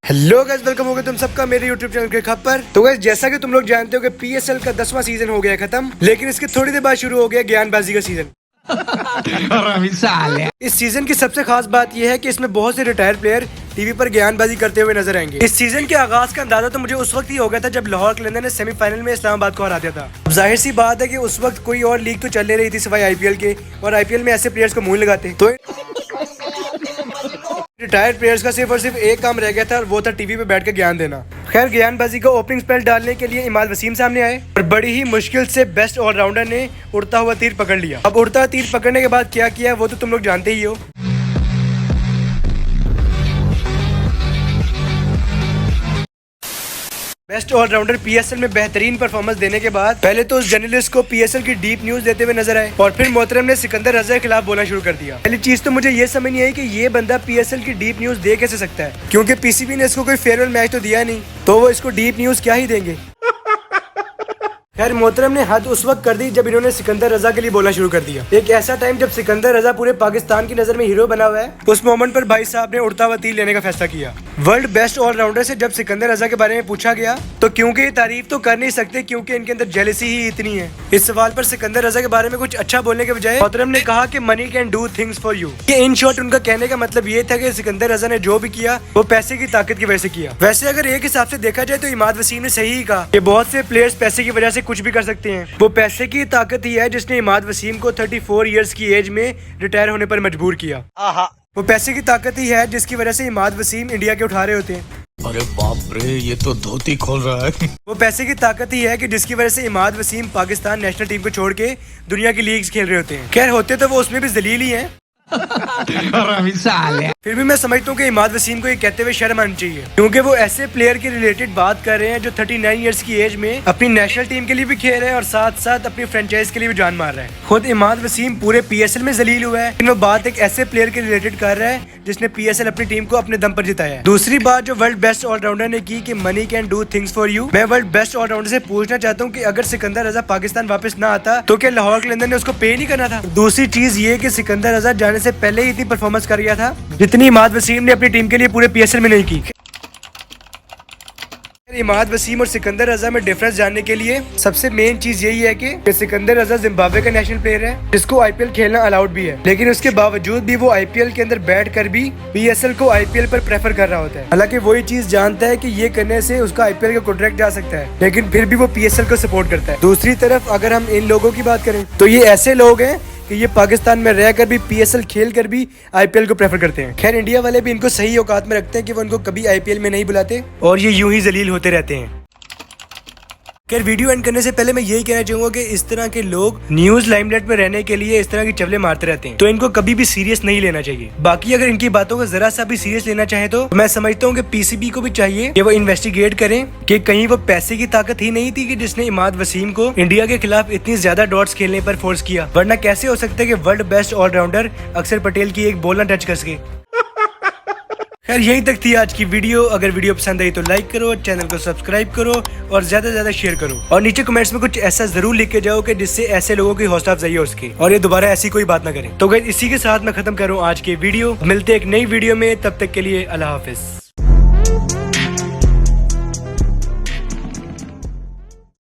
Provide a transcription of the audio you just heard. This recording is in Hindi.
हेलो गाइस, वेलकम हो गया तुम सबका मेरे यूट्यूब चैनल के खबर। तो गाइस, जैसा कि तुम लोग जानते हो कि पीएसएल का 10वां सीजन हो गया खत्म, लेकिन इसके थोड़ी देर बाद शुरू हो गया ज्ञानबाजी का सीजन। इस सीजन की सबसे खास बात यह है कि इसमें बहुत से रिटायर्ड प्लेयर टीवी पर ज्ञानबाजी करते हुए नजर आएंगे। इस सीजन के आगाज का अंदाजा तो मुझे उस वक्त ही हो गया था जब लाहौर कलंदर ने सेमीफाइनल में इस्लामाबाद को हरा दिया था। अब जाहिर सी बात है कि उस वक्त कोई और लीग तो चल नहीं रही थी सिवाय आईपीएल के, और आईपीएल में ऐसे प्लेयर्स को मुंह लगाते तो रिटायर्ड प्लेयर्स का सिर्फ और सिर्फ एक काम रह गया था, और वो था टीवी पे बैठ के ज्ञान देना। खैर, ज्ञानबाजी का ओपनिंग स्पेल डालने के लिए इमाद वसीम सामने आए और बड़ी ही मुश्किल से बेस्ट ऑलराउंडर ने उड़ता हुआ तीर पकड़ लिया। अब उड़ता तीर पकड़ने के बाद क्या किया वो तो तुम लोग जानते ही हो। बेस्ट ऑलराउंडर पीएसएल में बेहतरीन परफॉर्मेंस देने के बाद पहले तो उस जर्नलिस्ट को पीएसएल की डीप न्यूज देते हुए नजर आए, और फिर मोहतरम ने सिकंदर रजा के खिलाफ बोलना शुरू कर दिया। पहली चीज तो मुझे ये समझ नहीं आई कि ये बंदा पीएसएल की डीप न्यूज दे कैसे सकता है, क्योंकि पीसीबी ने इसको कोई फेयरवेल मैच तो दिया नहीं, तो वो इसको डीप न्यूज क्या ही देंगे। खैर, मोहतरम ने हद उस वक्त कर दी जब इन्होंने सिकंदर रजा के लिए बोलना शुरू कर दिया। एक ऐसा टाइम जब सिकंदर रजा पूरे पाकिस्तान की नजर में हीरो बना हुआ है, उस मोमेंट पर भाई साहब ने उड़ता हुआ तीर लेने का फैसला किया। वर्ल्ड बेस्ट ऑलराउंडर से जब सिकंदर रजा के बारे में पूछा गया तो क्योंकि ये तारीफ तो कर नहीं सकते क्योंकि इनके अंदर जेलसी ही इतनी है। इस सवाल पर सिकंदर रजा के बारे में कुछ अच्छा बोलने के बजाय मोहतरम ने कहा कि money can do things for you. In short उनका कहने का मतलब ये था कि सिकंदर रजा ने जो भी किया वो पैसे की ताकत की वजह से किया। वैसे अगर एक हिसाब से देखा जाए तो इमाद वसीम ने सही ही कहा कि बहुत से प्लेयर्स पैसे की वजह से कुछ भी कर सकते हैं। वो पैसे की ताकत ही है जिसने इमाद वसीम को 34 इयर्स की एज में रिटायर होने पर मजबूर किया। वो पैसे की ताकत ही है जिसकी वजह से इमाद वसीम इंडिया के उठा रहे होते हैं। अरे बाप रे, ये तो धोती खोल रहा है। वो पैसे की ताकत ही है कि जिसकी वजह से इमाद वसीम पाकिस्तान नेशनल टीम को छोड़ के दुनिया की लीग्स खेल रहे होते हैं। खैर, होते तो वो उसमें भी जलील ही हैं। फिर भी मैं समझता हूँ कि इमाद वसीम को ये कहते हुए शर्म आनी चाहिए, क्योंकि वो ऐसे प्लेयर के रिलेटेड बात कर रहे हैं जो 39 इयर्स की एज में अपनी नेशनल टीम के लिए भी खेल रहे हैं और साथ साथ अपनी फ्रेंचाइज के लिए भी जान मार रहे हैं। खुद इमाद वसीम पूरे पीएसएल में जलील हुआ है, लेकिन वो बात एक ऐसे प्लेयर के रिलेटेड कर रहा है जिसने पीएसएल अपनी टीम को अपने दम पर जिताया है। दूसरी बात जो वर्ल्ड बेस्ट ऑलराउंडर ने की कि money can do things for you, मैं वर्ल्ड बेस्ट ऑलराउंडर से पूछना चाहता हूँ कि अगर सिकंदर रजा पाकिस्तान वापस ना आता तो क्या लाहौर कलंदर ने उसको पे नहीं करना था। दूसरी चीज ये कि सिकंदर रजा जाने से पहले ही इतनी परफॉर्मेंस कर गया था जितनी इमाद वसीम ने अपनी टीम के लिए पूरे पीएसएल में नहीं की। इमाद वसीम और सिकंदर रजा में डिफरेंस जानने के लिए सबसे मेन चीज यही है कि सिकंदर रजा जिम्बाब्वे का नेशनल प्लेयर है जिसको आईपीएल खेलना अलाउड भी है, लेकिन उसके बावजूद भी वो आईपीएल के अंदर बैठ कर भी पीएसएल को आईपीएल पर प्रेफर कर रहा होता है। हालांकि वही चीज जानता है कि ये करने से उसका आईपीएल का कॉन्ट्रैक्ट जा सकता है, लेकिन फिर भी वो पीएसएल को सपोर्ट करता है। दूसरी तरफ अगर हम इन लोगों की बात करें तो ये ऐसे लोग हैं कि ये पाकिस्तान में रहकर भी पीएसएल खेल कर भी आईपीएल को प्रेफर करते हैं। खैर, इंडिया वाले भी इनको सही औकात में रखते हैं कि वो इनको कभी आईपीएल में नहीं बुलाते और ये यूं ही जलील होते रहते हैं। खैर, वीडियो एंड करने से पहले मैं यही कहना चाहूंगा कि इस तरह के लोग न्यूज लाइमलाइट में रहने के लिए इस तरह की चवले मारते रहते हैं, तो इनको कभी भी सीरियस नहीं लेना चाहिए। बाकी अगर इनकी बातों को जरा सा भी सीरियस लेना चाहे तो मैं समझता हूँ कि पीसीबी को भी चाहिए कि वो इन्वेस्टिगेट करें कि कहीं वो पैसे की ताकत ही नहीं थी कि जिसने इमाद वसीम को इंडिया के खिलाफ इतनी ज्यादा डॉट्स खेलने पर फोर्स किया। वरना कैसे हो सकता है कि वर्ल्ड बेस्ट ऑलराउंडर अक्षर पटेल की एक बॉल न टच कर सके। खैर, यहीं तक थी आज की वीडियो। अगर वीडियो पसंद आई तो लाइक करो, चैनल को सब्सक्राइब करो और ज्यादा से ज्यादा शेयर करो, और नीचे कमेंट्स में कुछ ऐसा जरूर लिख के जाओ कि जिससे ऐसे लोगों की हौसला अफजाई हो सके और ये दोबारा ऐसी कोई बात ना करें। तो गाइस, इसी के साथ मैं खत्म करूँ आज की वीडियो। मिलते एक नई वीडियो में, तब तक के लिए अल्लाह हाफिज।